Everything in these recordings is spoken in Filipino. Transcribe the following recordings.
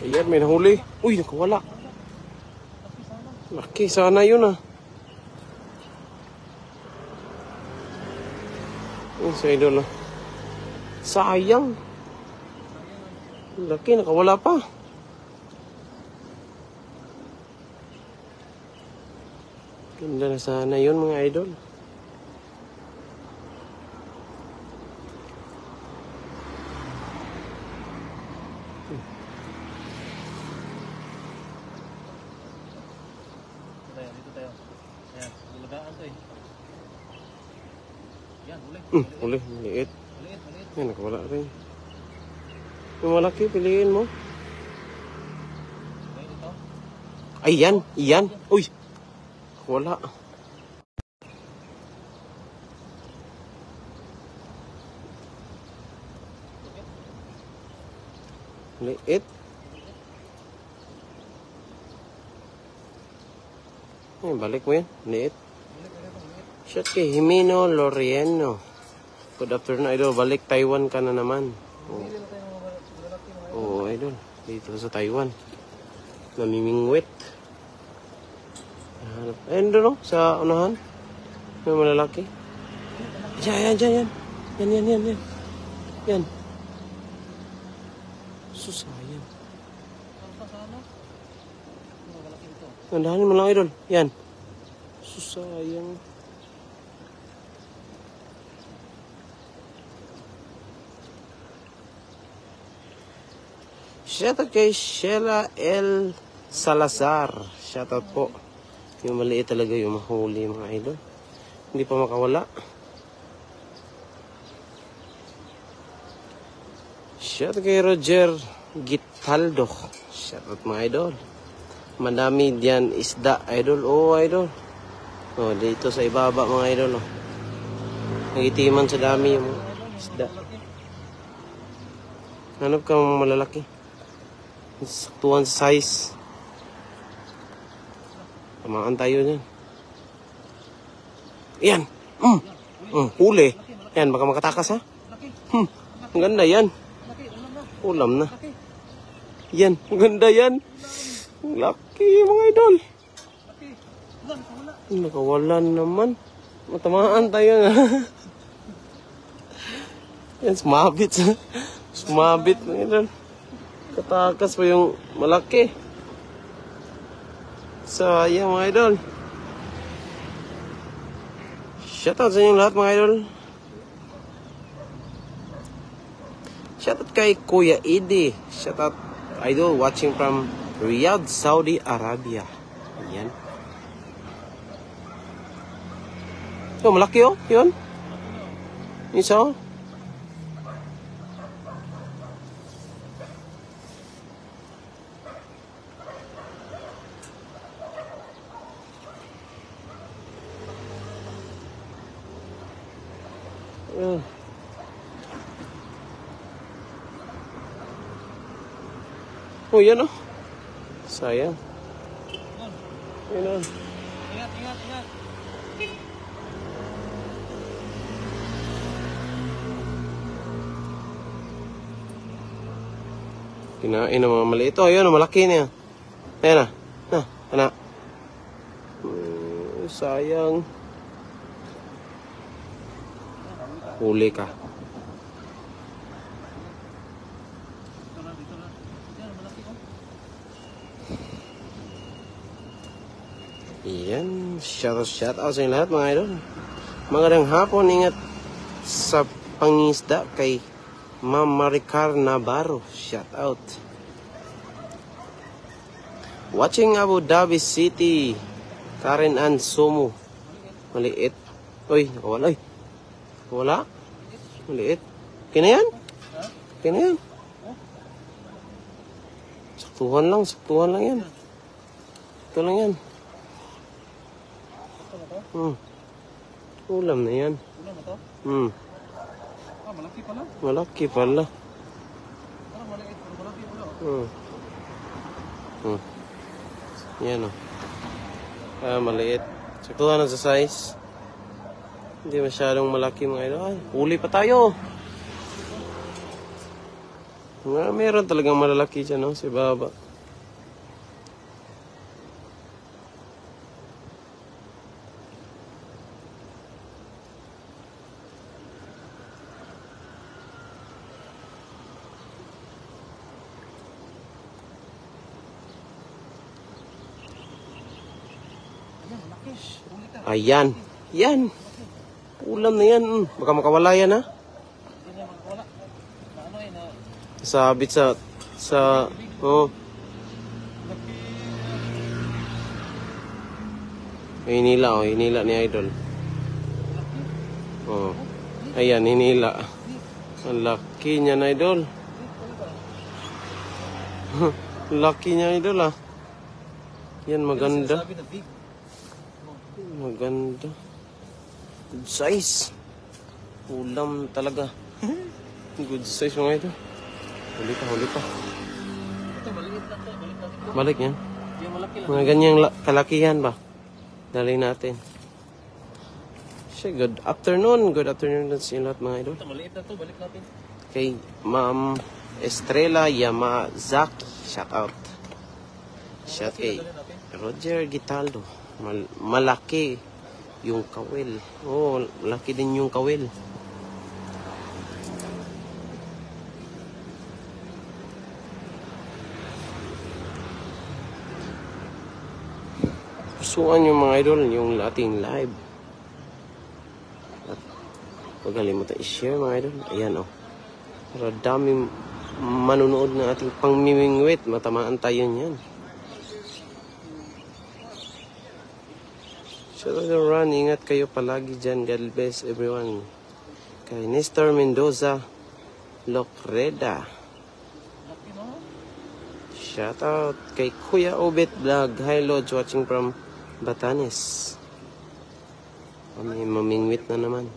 Ayan, may nahuli. Uy, nakawala. Laki, sana yun ah. Ayun sa idol ah. Sayang. Laki, nakawala pa. Ganda na sana yun mga idol. Dito tayo. Ayan, nilagaan to eh. Yan, huli. Huli, maliit. Maliit. Ayan, nakawala rin. Yung malaki, piliin mo. Okay, ito. Ay, yan. Uy, wala. Liit. Ay, balik mo yan. Liit. Shot kay Jimeno Lorieno. Good afternoon, idol. Balik Taiwan ka na naman. Oo, idol. Dito sa Taiwan. Namimingwit. Ayun doon, sa unahan. May malalaki. Yan. Yan. Susayang. Nandahanin mo lang, idol. Yan. Susayang. Shoutout kay Sheila L. Salazar. Shoutout po. Yung maliit talaga yung mahuli mga idol. Hindi pa makawala. Shoutout kay Roger Gitaldo. Shoutout mga idol. Madami diyan isda idol. Oh idol. Oh, dito sa ibaba mga idol. Oh. Nagitiman sa dami yung isda. Hanap ka mga malalaki. Saktuhan sa size. Tamaan tayo dyan. Ayan. Huli. Ayan, baka makatakas ha. Ang ganda yan. Ulam na. Yan, ang ganda yan. Laki mga idol. Nakawalan naman. Matamaan tayo na. Yan, sumabit. Sumabit mga idol. Katakas pa yung malaki. Sayang mga idol. Shoutout sa inyong lahat mga idol. Shoutout kay Kuya Idi. Shoutout idol watching from Riyadh, Saudi Arabia. Ayan. So, malaki oh. Yun. Isa oh. Oh, yan oh. Sayang. Yan oh. Ingat. Kinain ng mga maliit. Oh, yun oh, malaki niya. Ayan na. Anak. Sayang. Huli ka. Iyan, shout out sa inyo lahat mga idol. Magandang hapon, ingat sa pangisda kay Ma'am Maricar Navarro. Shout out. Watching Abu Dhabi City, Karen Ann Sumo. Maliit. Uy, nakawala. Wala. Maliit. Kina yan? Saktuhan lang yan. Ito lang yan. Ulam na yan. Ulam na to? Malaki pala. Malaki pala. Parang maliit, pero malaki pala. Yan o. Maliit. Saktuhan na sa size. Hindi masyadong malaki mga idol. Ay, huli pa tayo. Meron talagang malalaki dyan, no? Si Baba. Ayan, malaki. Huli ka. Ayan. Yan. Ulam na yan. Baka makawala yan, ha? Hindi na magkawala. Na ano eh, na Sabit oh. Hinila, oh. Hinila ni Idol. Oh. Ayan, hinila. Ang laki niya na, Idol. Laki niya, Idol, ah. Yan, maganda. sabi na big. Maganda. Good size. Ulam talaga. Good size mga ito. Huli pa. Ito, maliit lang to. Balik natin. Balik yan. Yung malaki lang. Mga ganyang kalakihan ba? Dali natin. Siya, good afternoon. Good afternoon sa inyo lahat mga idol. Ito, maliit lang to. Balik natin. Kay Ma'am Estrella Yamazaki. Shout out. Shout kay Roger Gitaldo. Malaki yung kawil. Oh, malaki din yung kawil. Pusuan yung mga idol, yung ating live. At huwag kalimutan i-share mga idol. Ayan oh. Para daming manunood ng ating pangmimingwit. Matamaan tayo niyan. Shout out to Ron. Ingat kayo palagi dyan. God bless everyone. Kay Nestor Mendoza Locreda. Laki no? Shout out kay Kuya Obet Vlog. Hi Lodge, watching from Batanes. Kami mamingwit na naman.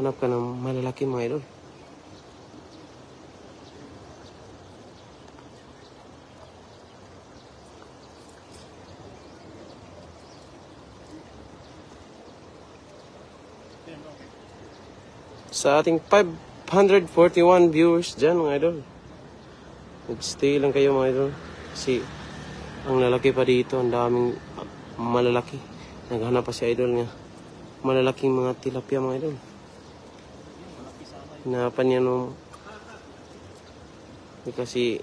Hanap ka ng malalaki mga idol. Sa ating 541 viewers dyan mga idol. Mag-stay lang kayo mga idol. Kasi ang lalaki pa dito, ang daming malalaki. Naghanap pa si idol niya. Malalaking mga tilapia mga idol. Hinapan niya nung kasi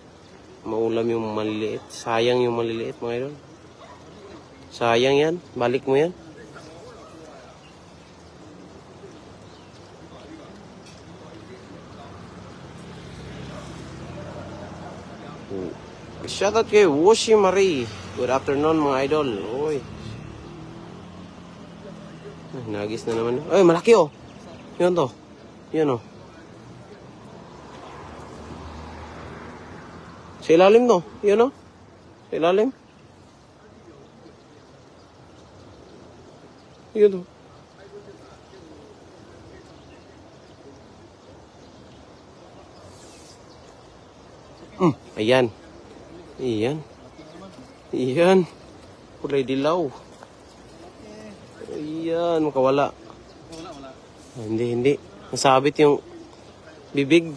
maulam yung maliliit. Sayang yung maliliit mga idol. Sayang yan. Balik mo yan. Shoutout kay Woshi Marie. Good afternoon mga idol. Uy. Ay, nagis na naman. Ay, malaki oh. Yun to. Yun oh. Sa ilalim no. Yun oh. Sa ilalim. Yun to. Ayan. Iyan. Iyan. Kulay dilaw. Iyan. Makawala. Wala. Hindi. Nasabit yung bibig.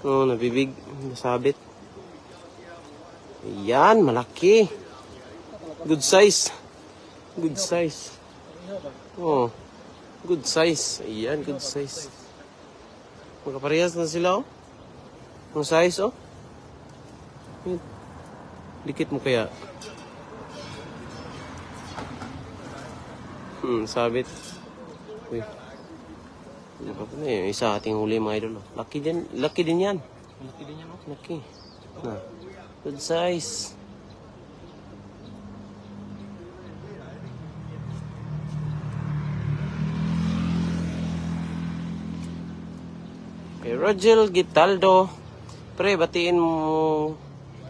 Oo, nabibig. Nasabit. Iyan. Malaki. Good size. Good size. Oo. Good size. Iyan. Good size. Magkaparehas na sila oh. Ang size oh. Dikit mo kaya. Sabit. Uy. Ano yun? Isa ating huli mga idol. Laki din yan. Malaki din yan no? Laki. Na. Good size. Kay Rogel Gitaldo. Pre, batiin mo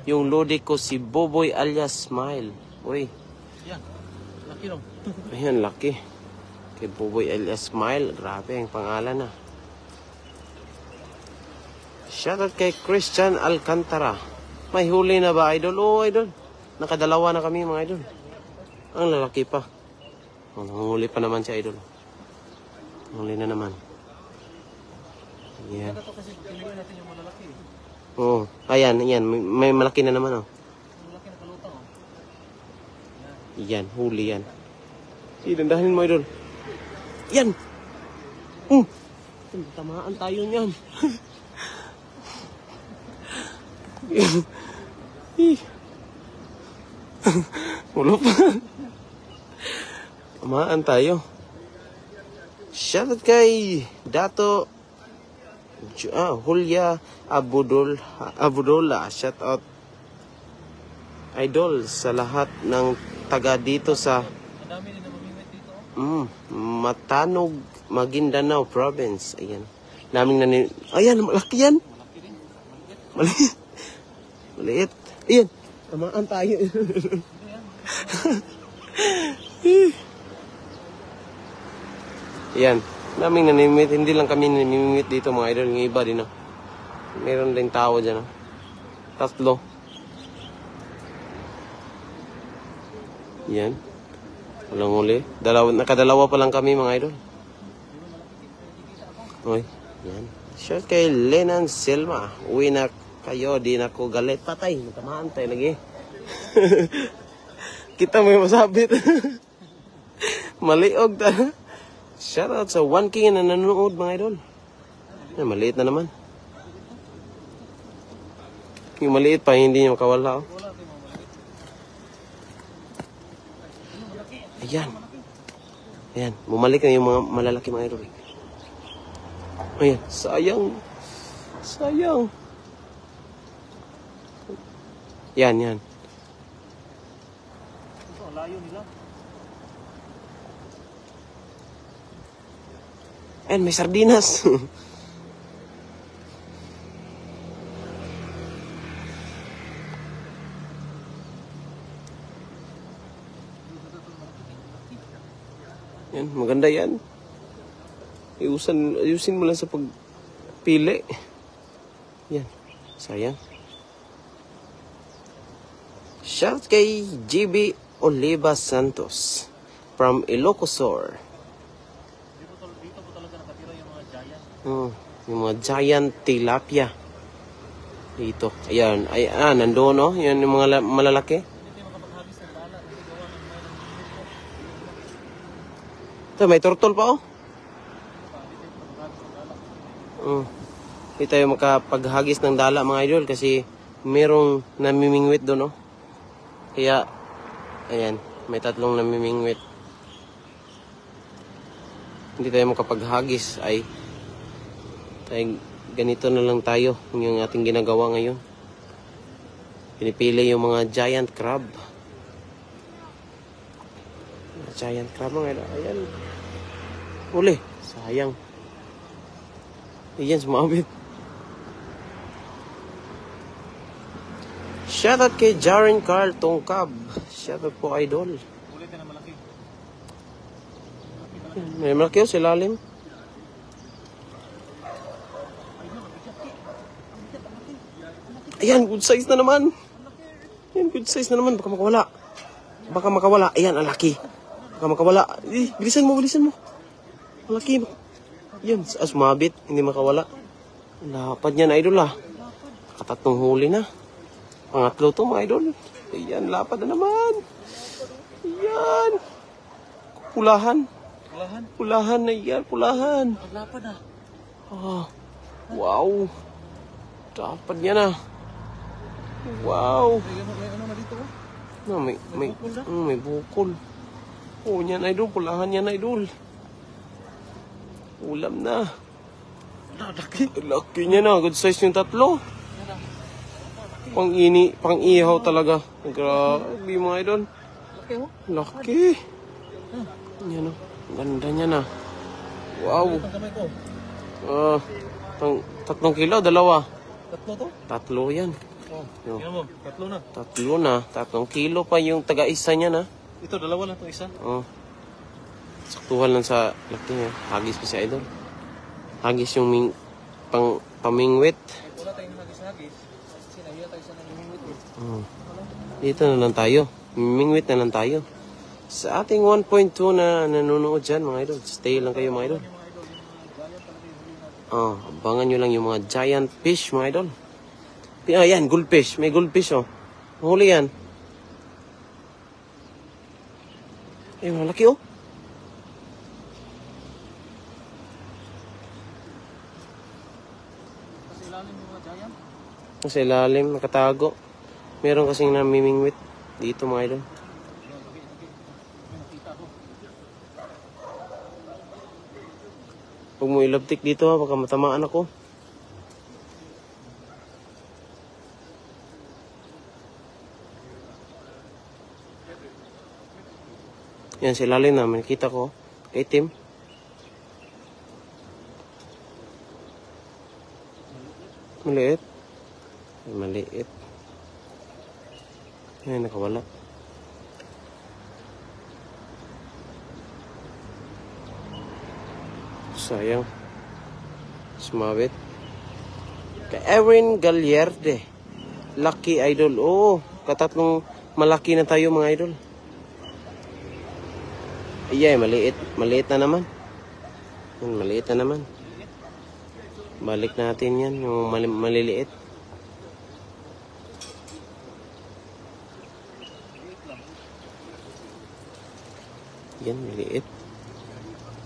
yung lodi ko si Boboy alias Smile. Uy. Yan. Laki no? Ayan, laki. Kay Boboy alias Smile. Grabe ang pangalan na. Shoutout kay Christian Alcantara. May huli na ba, idol? Oo, idol. Nakadalawa na kami, mga idol. Ang lalaki pa. Huli pa naman si idol. Huli na naman. Yan. Ito kasi tinignan natin yung malalaki. Oo. Ayan, ayan. May malaki na naman, oh. Malalaki na kalutang. Yan, huli yan. Dandahin mo, idol. Yan! Tamaan tayo niyan. Ulo pa. Tamaan tayo. Shoutout kay Dato Hulya Abudola. Shoutout idol sa lahat ng taga dito sa Ang dami din na mamimit dito. Matanog, Maguindanao Province. Ayan. Ayan, malaki yan. Malaki din. Maliit. Maliit. Ayan. Tamaan tayo. Ayan. Naming nanimimit. Hindi lang kami nanimimit dito mga idol. Yung iba din. Oh. Meron din tao dyan. Oh. 3. Yan. Walang uli. Nakadalawa pa lang kami mga idol. Oy. Yan. Shout kay Lenan Selma. Uwi na kayo. Di na ko galit. Patay. Natamaan tayo lagi. Kita mo yung masabit. Maliog ta. Shout out sa 1K na nanonood mga idol. Ay, maliit na naman. Yung maliit pa, hindi niya makawala. Oh. Ayan. Ayan. Bumalik na yung mga malalaki mga idol. Ayan. Sayang. Sayang. Yan, yan. Ito, ang layo nila. Ayan, may sardinas. Yan, maganda yan. Ayusin mo lang sa pagpili. Yan, sayang. Shout kay GB Oliva Santos from Ilocosur. Dito po talaga nakatira yung mga giant. Yung mga giant tilapia. Dito. Ayan, ayan, nandoon, no? Yan yung mga malalaki. Hindi tayo makapaghagis ng dala. Kasi gawa ng mga Ito, may turtle pa, oh. Hindi tayo makapaghagis ng dala, mga idol, kasi merong namimingwit doon, no? Kaya, ayan, may 3 namimingwit. Hindi tayo makapaghagis, ay ganito na lang tayo yung ating ginagawa ngayon. Pinipili yung mga giant crab. Giant crab mga idol. Ayan. Uli. Sayang. Ayan, sumabit. Shoutout kay Jaren Carl Tongkab. Shoutout po idol. ulit na malaki. May malaki yun, silalim. Ayan, good size na naman. Ayan, good size na naman. Baka makawala. Baka makawala. Ayan, ang laki. Baka makawala. Bilisan mo, bilisan mo. Ang laki. Ayan, sumabit. Hindi makawala. Lapad niya na idol, ah. Nakatatlong huli na. Pangatlo to mga idol. Ayan, lapad na naman. Ayan. Pulahan. Pulahan? Pulahan na yan, pulahan. Maglapad ah. Oh, wow. Lapad niya na. Wow. May ano na dito oh. No, may bukol na? may bukol. Oh, yan idol, pulahan yan idol. Ulam na. Laki. Laki niya na, good size yung 3. Pang-ihaw talaga. Grabe mga idol. Laki oh. Laki. Yan oh. Ganda niya na. Wow. Ang kamay ko. 3 kilo, 2. 3 to? 3 yan. Oh. Yo. Tingnan mo, 3 na. 3 na. 3 kilo pa yung taga-isa niya na. Ito, 2 lang to isa. Oh. Saktuhan lang sa laki niya. Hagis pa si idol. Hagis yung pamingwit. Wala tayong hagis-hagis. Sinahiya tayo sa namimingwit eh. Oh. Dito na lang tayo. Mingwit na lang tayo. Sa ating 1.2 na nanonood dyan mga idol. Stay lang kayo mga idol. Oh, abangan nyo lang yung mga giant fish, mga idol. Yan, goldfish. May goldfish, oh. Huli yan. Malaki, oh. Kasi ilalim yung mga giant. Sa ilalim, nakatago. Meron kasing namimingwit dito, mga idol. May nakita ko. Huwag mo ilabtik dito, ha. Baka matamaan ako. Yan, sa ilalim namin. Kita ko. Itim. Maliit. Ay, maliit. Ay, nakawala. Sayang. Sumabit. Kay Erin Gaglierde. Lucky idol. Oo, katatlong malaki na tayo, mga idol. Ay, maliit. Maliit na naman. Yan, maliit na naman. Balik natin yan, yung maliliit. Yan, maliit.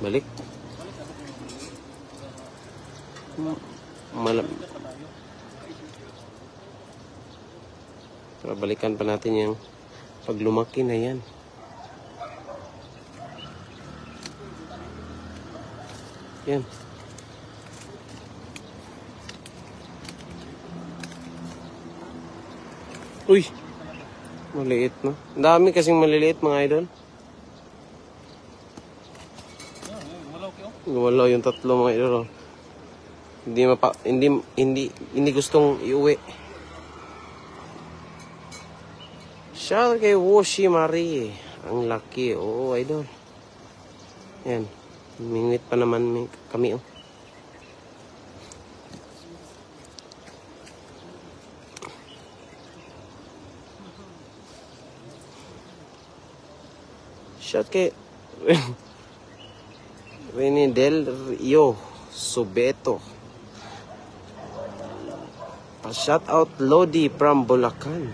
Balik. Balikan pa natin yung pag lumaki na yan. Yan. Uy! Maliit, no? Ang dami kasing maliliit, mga idol. Wala ko. Wala yung tatlo, mga idol. Oh. Hindi gustong iuwi. Shout kay Woshi Marie. Ang laki. Oo, idol. Yan. Mingwit pa naman kami, oh. Shout kay Rene Del Rio Subeto. Shout out Lodi from Bulacan.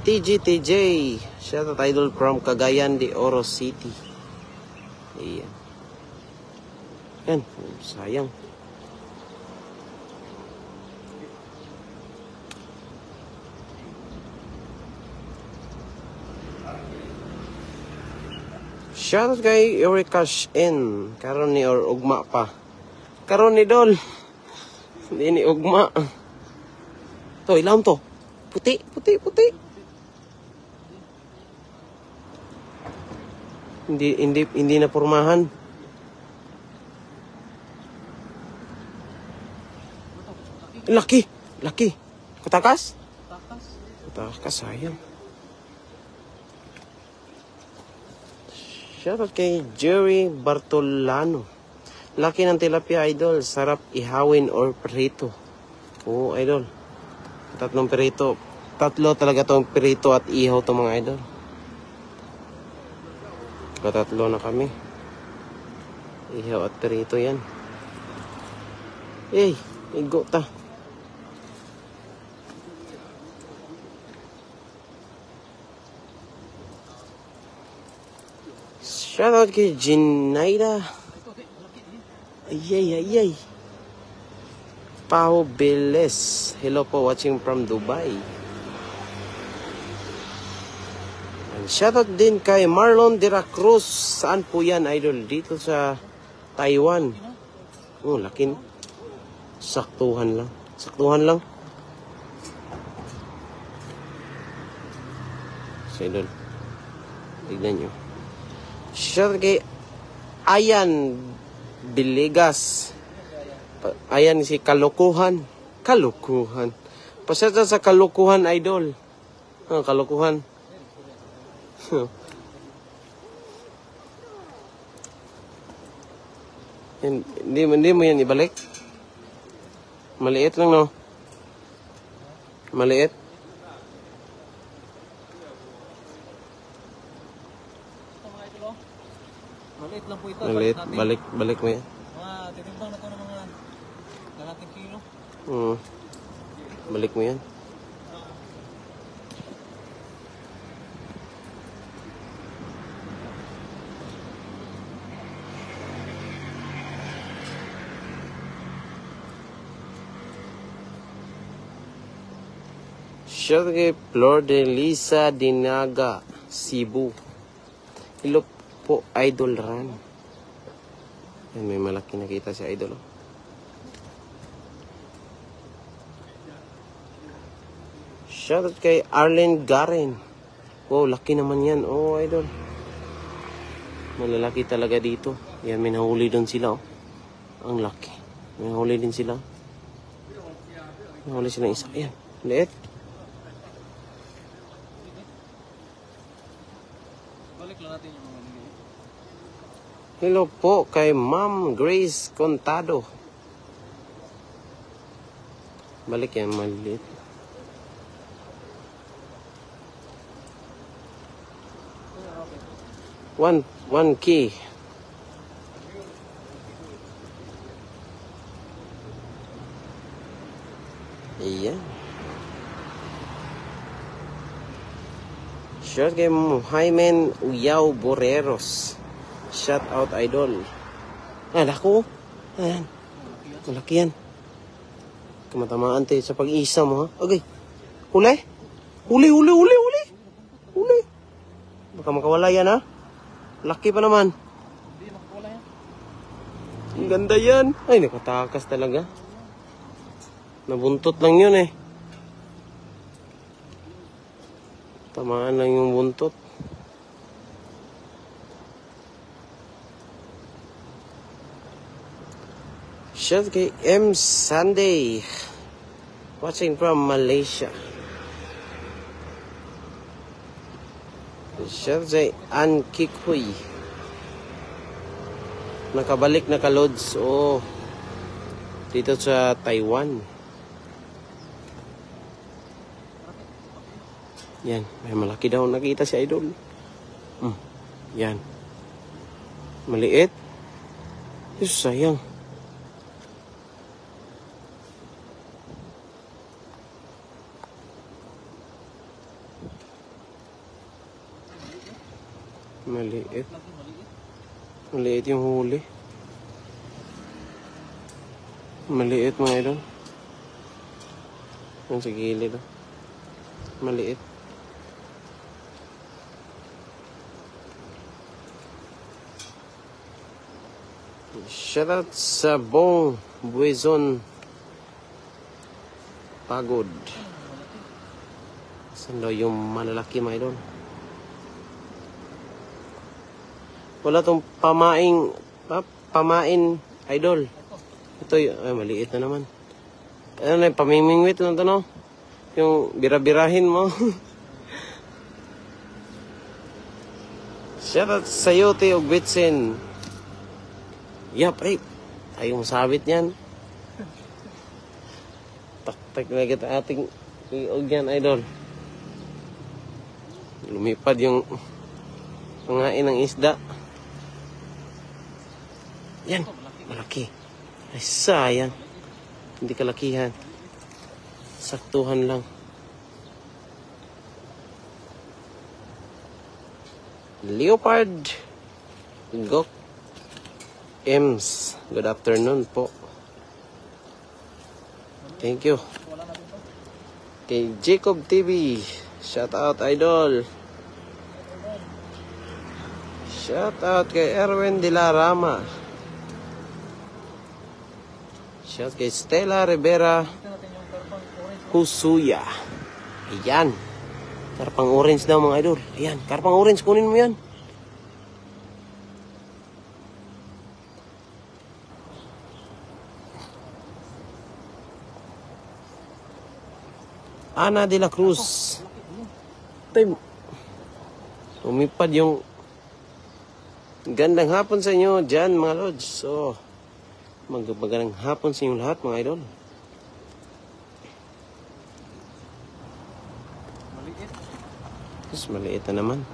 TJ. Shout out idol from Cagayan de Oro City. Ayan. Yan. Sayang. Shoutout kay Eurekash N. Karon ni or ugma pa. Karon ni Dol. Hindi ni ugma. To, ilawom to. Puti. Hindi na pormahan. Laki. Katakas? Katakas, sayang. Shoutout kay Jerry Bartolano. Laki ng tilapia, idol. Sarap ihawin or perito. Oo, idol. Tatlo talaga tong perito at ihaw to, mga idol. Katatlo na kami. Ihaw at perito yan. Igo ta. Shoutout kay Ginaida. Ayay. Pao Beles. Hello po, watching from Dubai. And shoutout din kay Marlon de la Cruz. Saan po yan, idol? Dito sa Taiwan. Oh, lakin. Saktuhan lang. So, idol. Tignan nyo. Shoutout kay Ayan Biligas. Ayan si Kalukuhan. Pasensya sa Kalukuhan, idol. Kalukuhan. Hindi mo yan ibalik. Maliit lang, no? Maliit. Maliit lang po ito. Maliit. Balik mo yan. Mga titimbang na ito ng mga Hmm. Balik mo yan. Shout kay Flor de Lisa Dinaga, Cebu. Hello po, Idol Ran. Yan, may malaki nakita si Idol. Oh. Shout kay Arlen Garen. Wow, laki naman yan. Oh, Idol. Malalaki talaga dito. Yan, may nahuli doon sila. Oh. Ang laki. May nahuli din sila. Nahuli sila isa. Ayan, liit. Balik lang natin yung mga nililiit. Hello po kay Ma'am Grace Contado. Balik yan, maliit. One key. Ayan. Shout kay Muhaymen Uyaw Boreros. Shout out, Idol. Ah, lako. Ayan. Malaki yan. Kamatamaan tayo sa pag-isa mo, ha? Okay. Huli? Huli. Baka makawala yan, ha? Laki pa naman. Hindi, makakawala yan. Ang ganda yan. Ay, nakatakas talaga. Nabuntot lang yun, eh. Tamaan lang yung buntot. Shout kay M. Sunday. Watching from Malaysia. Shout kay Ann Kikhuy. Nakabalik na ka-loads. Oh. Dito sa Taiwan. Yan. May malaki daw nakita si Idol. Yan. Maliit. Yes, sayang. Maliit. Maliit yung huli. Maliit mga idol. Yan sa gilid. Maliit. Shoutout sa Bong Buizon Pagod. Saan daw yung malalaki mga idol? Wala tong pamain Idol. Ito ay maliit na naman. Ano na pamimingwit lang to, no? Yung birabirahin mo. Shoutout sa Yote og Bitsin. Yap, ay. Ayaw sabit yan. Tak na kita ating iog yan, Idol. Lumipad yung pangain ng isda. Yan, malaki. Ay, sayang. Hindi kalakihan. Saktuhan lang. Leopard. Gok. Ems. Good afternoon po. Thank you. Kay Jacob TV. Shout out, Idol. Shout out kay Erwin de la Rama. Shout kay Stella Rivera Husuya. Ayan. Karpang orange daw mga idol. Ayan. Karpang orange. Kunin mo yan. Ana de la Cruz. Umipad yung gandang hapon sa inyo dyan mga lods. So, magandang hapon sa inyo lahat mga idol. Maliit. Mas maliit na naman.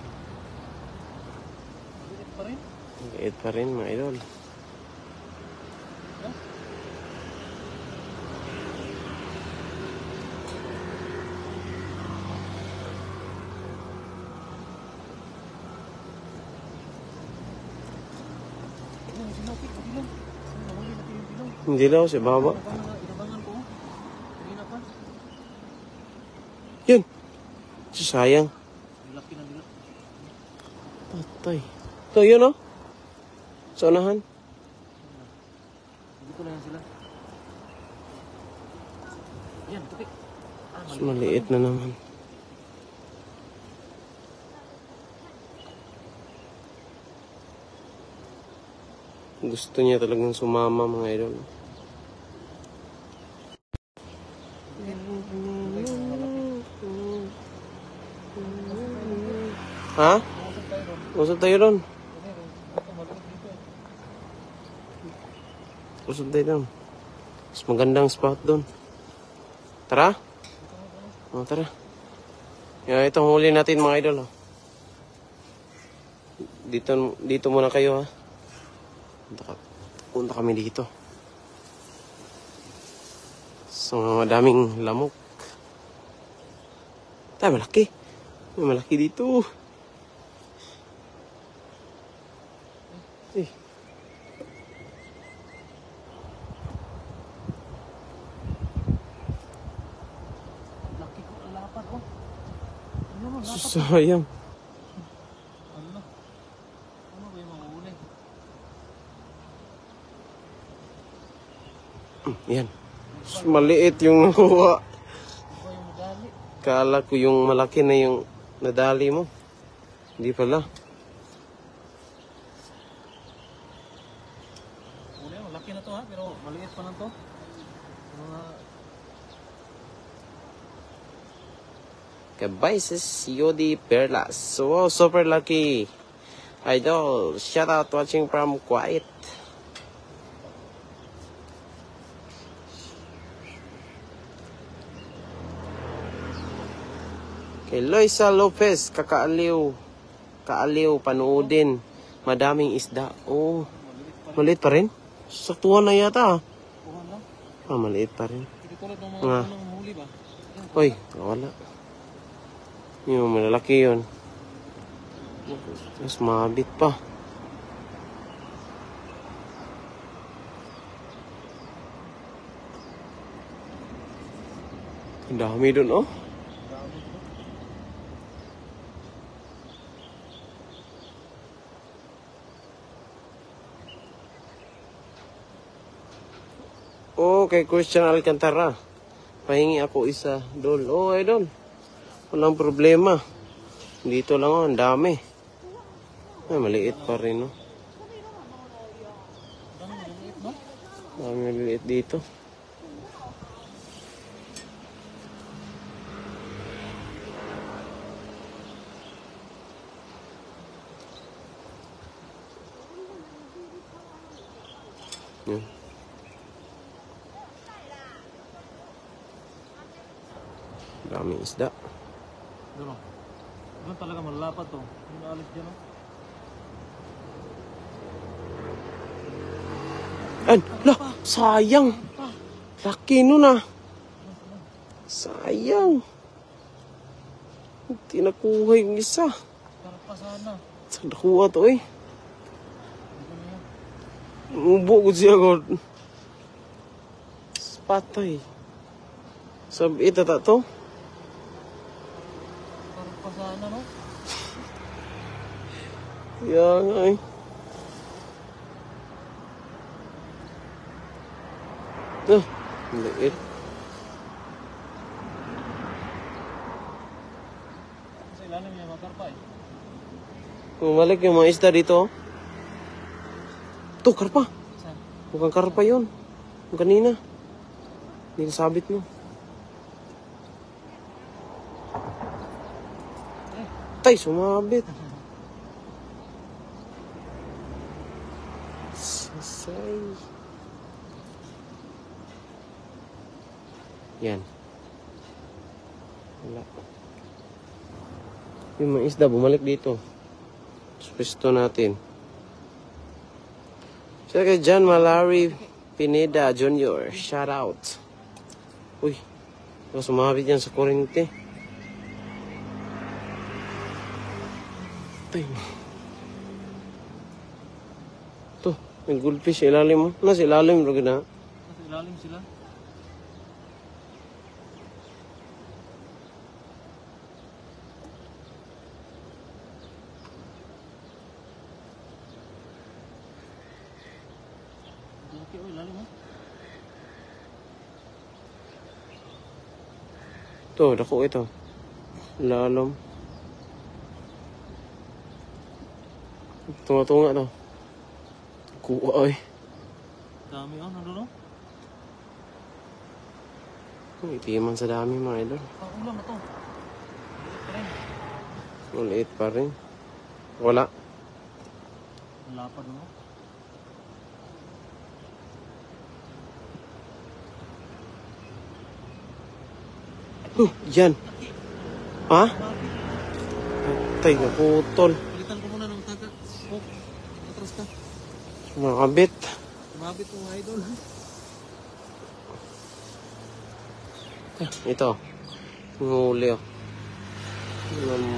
Maliit pa rin. Maliit pa rin mga idol. Hindi daw, si baba. Inabangan ko. Kanina pa. Yun. Sayang. Laki na nila. Patay. Ito, yun, oh. Sa unahan. Dito na yan sila. Yan, tupik. Mas maliit na naman. Gusto niya talagang sumama, mga idol. Ha? Usap tayo ron. Usap tayo ron. Mas magandang spot doon. Tara? O, tara. Yan, itong huli natin, mga idol. Oh. Dito muna kayo, ha. Punta kami dito. So, madaming lamok. Tayo, malaki. May malaki dito. Eh. Laki ko ang lapad, oh. Ano mo, lapad? Susayang. Ano? Ano ba yung mahuli? Yan. Maliit yung nakuha. Ano ba yung madali? Kala ko yung malaki na yung nadali mo. Hindi pala. Huli mo, laki na to ha, pero maliit pa lang to. Mga Kabaises Yodi Perlas. So, super lucky. Idol, shout out watching from Kuwait. Kay Loisa Lopez, kakaaliw. Kaaliw, panoodin. Madaming isda. Oh, maliit pa rin? Saktuhan na yata. kuhan lang. Maliit pa rin. Hindi tulad ng mga Nga. unang huli ba? Uy, wala. Yung malalaki yun. Mas mabit pa. Ang dami dun, oh. Oh, kay Christian Alcantara. Pahingi ako isa, Dol. Oh, idol. Walang problema. Dito lang, oh, ang dami. Ay, maliit pa rin, oh. Dami maliit dito. Yan. Daming isda. Doon o. Doon talaga malapad to. Yung naalis dyan o. Ay, lah, sayang. Laki nun, ah. Sayang. Hindi nakuha yung isa. Sarap pa sana. Saan nakuha to, eh? Ubo ko siya, God. Patay. Sabi, tata to? Sarap pa sana no. Kaya nga, eh. Ah, liit. Sa ilalim niya makarpa eh. Bumalik yung mga isda dito, oh. Ito, karpa. Saan? Mukhang karpa yun. Yung kanina. Nilasabit mo. Tay, sumabit. Sasay. Yan. Wala. Yung mga isda, bumalik dito. Pwesto natin. Siya kay John Malari Pineda Jr. Shout out. Uy. Sumabit yan sa kurente. Ito. May goldfish sa ilalim mo. Nasa ilalim. Lagi na. ilalim sila. Okay, oh, ilalim ha. Ito, dako ito. Lalom. Tunga-tunga to. Kuha ay. Dami oh, nandun oh. Itiman sa dami mga idol. Ang ulam na to. Maliit pa rin. Wala. Ang lapad mo. Yan. Ha? Tay, naputol. Palitan ko muna ng taga. Oh, atras ka. Sumakabit. Sumabit mo mga idol. Ito. Nguli oh.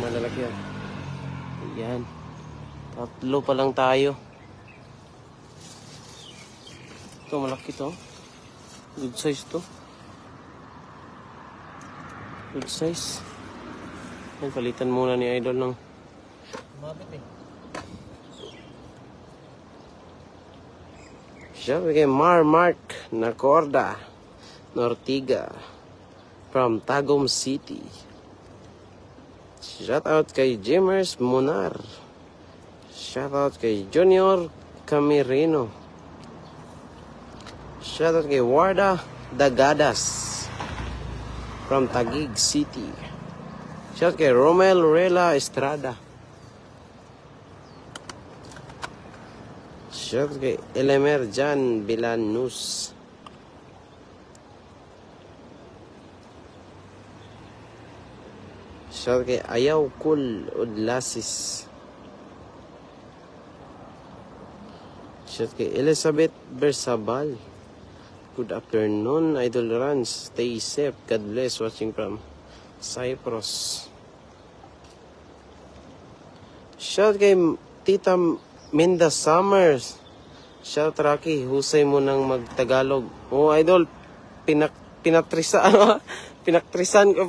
Malalaki oh. Yan. Tatlo pa lang tayo. Ito, malaki to. Good size to. Good size. Yan, palitan muna ni Idol ng Sumabit eh. siya kay Mark Nacorda Nortiga from Tagum City. Shout out kay Jimmers Munar. Shout out kay Junior Camirino. Shout out kay Warda Dagadas from Taguig City. Shout out kay Romel Rela Estrada. Shout out kay Elemer Jan Bilanus. Shout out kay Ayaw Kul Udlasis. Shout out kay Elizabeth Bersabal. Good afternoon, Idol Runs. Stay safe. God bless. Watching from Cyprus. Shout out kay Tita Minda Summers. Shout out Rocky. Husay mo nang magtagalog. Oh, Idol. Pinaktrisan ko.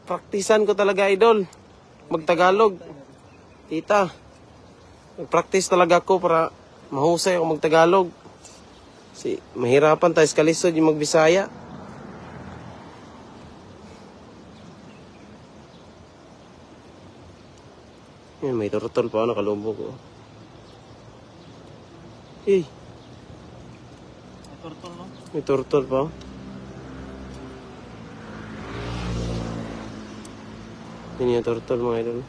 Praktisan ko talaga, Idol. Magtagalog. Tita. Mag-practice talaga ako para mahusay ako magtagalog. Mahirapan tayo sa kalisod yung magbisaya. Yan, may turtle pa ako nakalubog ko. Eh, May turtle no? may turtle pa ako. Yan yung turtle mga idol.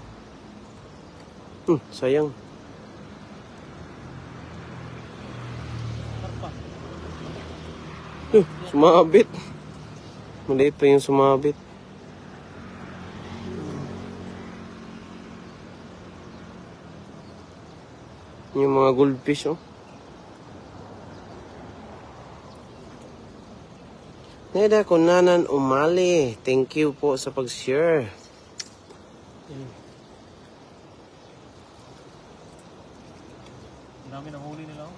Sayang. Karpa. Sumabit. Maliit pa yung sumabit. Yung mga goldfish, oh. Neda Kunanan Umali. Thank you po sa pag-share. Dami ng huli nila oh.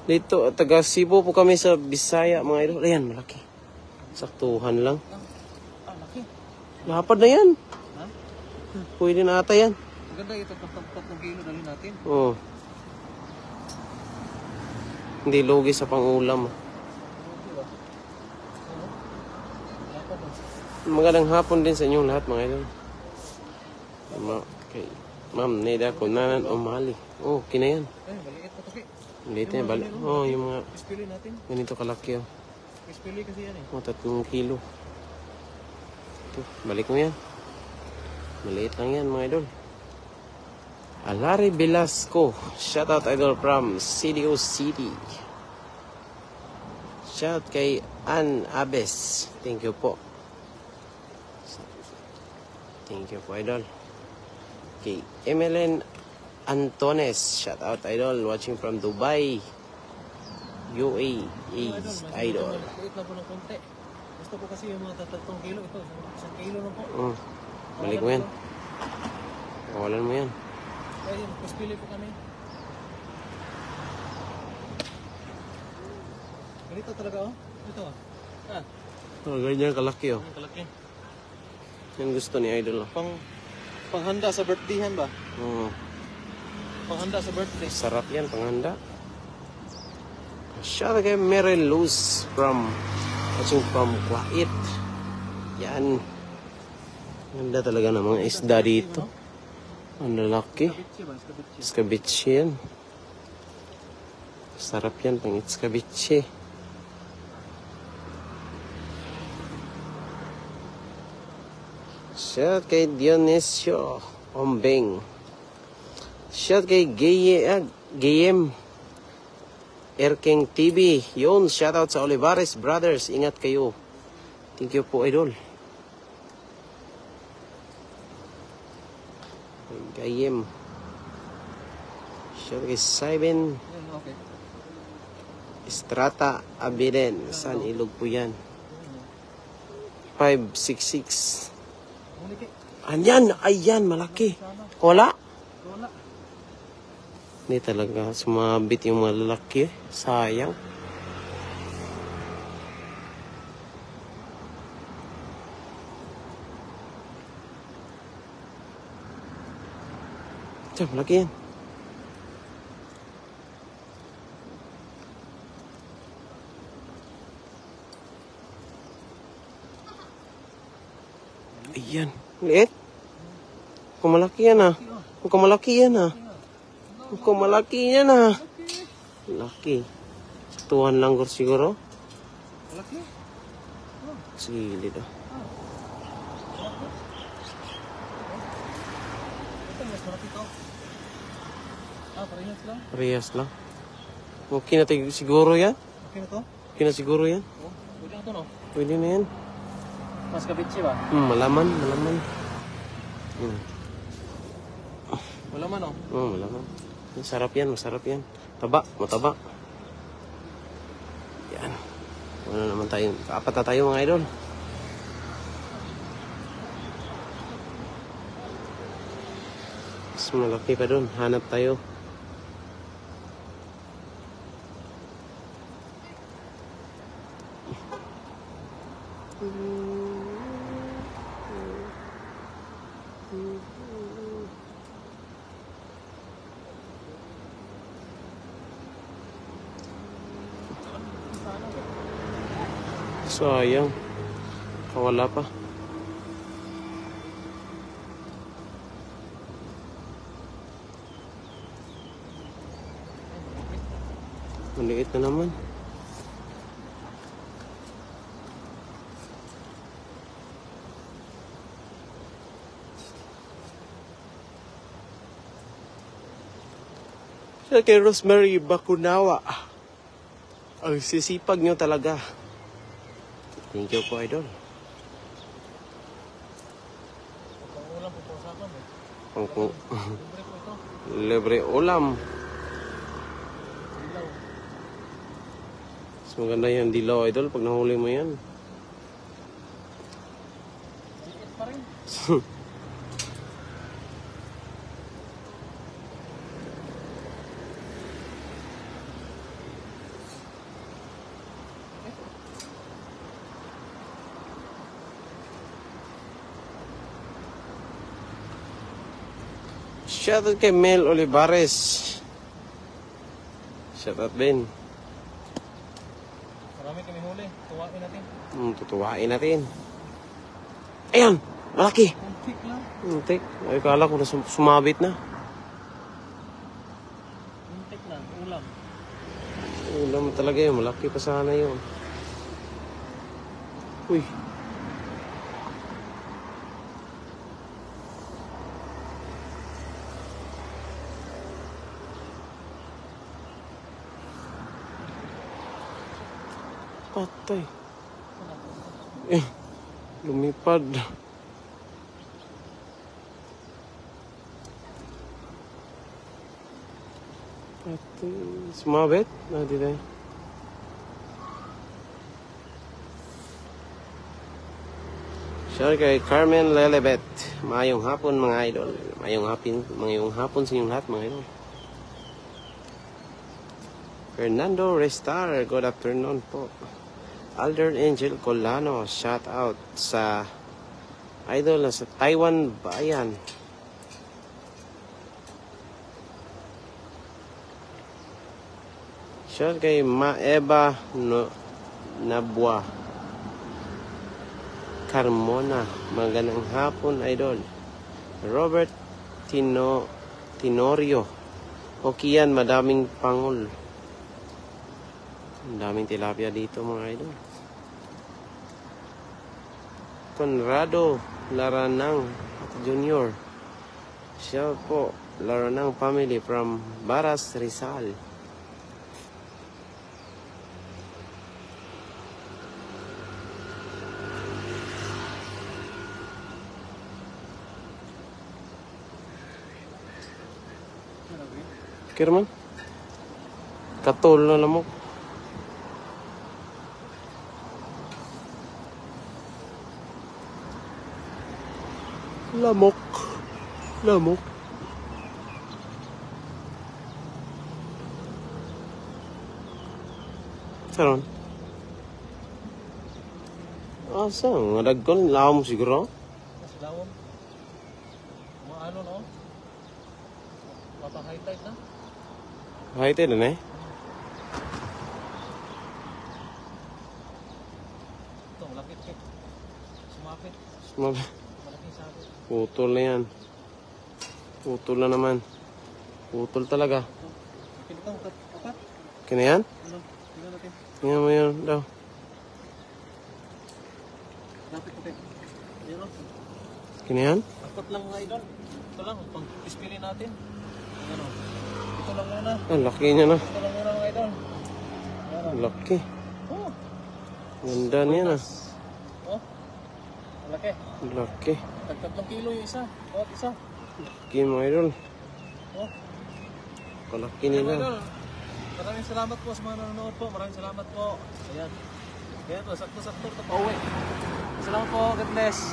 Dito, taga Cebu po kami sa Bisaya, mga idol. Ayan, malaki. Saktuhan lang. Ah, laki. Lapad na yan. Ha? Pwede na ata yan. Maganda ito, 3 kilo dalhin natin. Oo. Hindi lugi sa pangulam. Magandang hapon din sa inyong lahat, mga idol. Okay. Ma'am Neda Kunanan Umali. Oh, kina yan. Maliit pa toki. Maliit na balik. Oh, yung mga Pispili natin. ganito kalaki. Oh, Pispili kasi yan eh. 3 kilo. Ito, balik mo yan. Maliit lang yan, mga idol. Alari Velasco. Shout out, idol, from CDO City. Shout out kay Ann Abes. Thank you po. Thank you po, idol. Okay, Emeline Antones. Shout out, idol. Watching from Dubai. UAE. Idol. Maliit lang po ng konti. Gusto ko kasi yung mga 3 kilo. Ito, 1 kilo na po. Balik mo yan. Kawalan mo yan. Kaya yun, pispili po kami. Ganito talaga oh. Ito oh. Ah, Oh, ganyan kalaki oh. ang kalaki. Yan gusto ni Idol oh. Panghanda sa birthdayhan ba? Oh, Panghanda sa birthday. sarap yan, panghanda. Shout out kay Meryl Luz watching from Kuwait. Yan. Ganda talaga ng mga isda dito. Ang lalaki. Bitsi ba? Bitsi. Escabeche yan. Sarap yan, pang escabeche. Shout kay Dionisio Ombeng. Shout kay Gayem Erking TV. Yun, shout out sa Olivares Brothers. Ingat kayo. Thank you po, Idol. Gayem. Shout kay Simon Yan, okay. Estrata Abiden. San Ilog po yan. 566. Muliki. Anyan, ayan, malaki. Wala? Wala. Hindi talaga sumabit yung malalaki. Sayang. Tiyan, malaki yan. Ayan. Liit. Kung malaki yan ah. Kung malaki yan ah. Kung malaki yan ah. Laki. Tuhan lang siguro. Malaki. Silid ah. Ito mas malaki to. Parehas lang. Parehas lang. Okay na siguro yan. Okay na to? Okay na siguro yan. Oh, pwede na to no? Pwede na yan. Mas kabitsi ba? Malaman. Wala man oh. Malaman. Masarap yan. Mataba. Yan. Ano naman tayo? Apat na tayo mga idol. Mas malaki pa doon. Hanap tayo. Sayang. Kawala pa. Maliit na naman. Siya kay Rosemary Bakunawa. Ang sisipag nyo talaga. Thank you po, Idol. Pangulam po po sa akin eh. Pang Libre po ito. libre ulam. Dilaw. Mas maganda yan, dilaw, Idol, pag nahuli mo yan. Liit pa rin. Shoutout kay Mel Olivares. Shoutout din. Marami kami huli. Tuwain natin. Tutuwain natin. Ayan! Malaki! Kuntik lang. Muntik. Ay, kala ko na sumabit na. Kuntik lang. Ulam. Ulam talaga yun. Malaki pa sana yun. Uy. Patay. Lumipad. Patay. Sumabit? Di tayo. Shout kay Carmen Lelebet. Mayong hapon mga idol. Mayong hapon sa inyong lahat mga idol. Fernando Restar, good afternoon po. Alder Angel Colano, shout out sa idol na sa Taiwan Bayan. Shout kay Maeva no, Nabwa Carmona, magandang hapon idol. Robert Tinorio, okay yan, madaming pangol. Ang daming tilapia dito mga idol. Conrado Laranang Junior, siya po, Laranang family from Baras, Rizal. Kira man? Katol na lamok. Lamok. Lamok. Saron? Asa? Ngadagkon? Lawom siguro? Mas lawom. Mga ano no? Mapa high tide na. High tide na eh. Ito, malapit kit. Sumapit. Malaking sabit. Putol na yan. Putol na naman. Putol talaga. Ito, kapat. Kina yan? Ano? Tingnan natin. Tingnan mo yan daw. Lapit natin. Yan o. Kina yan? Apat lang nga idol. Ito lang, pag-dispili natin. Yan o. Ito lang muna. Ah, laki niya na. Ito lang muna mga idol. Yan o. Laki. Oh. Ganda niya na. Oh. Malaki. Laki. Tag 3 kilo yung isa. Bawat isa. Laki mga idol. Oh. Kalaki Mga nila. idol. Maraming salamat po sa mga nanonood po. Maraming salamat po. Ayan. Kaya po, sakto-sakto ito pa uwi. Salamat po. God bless.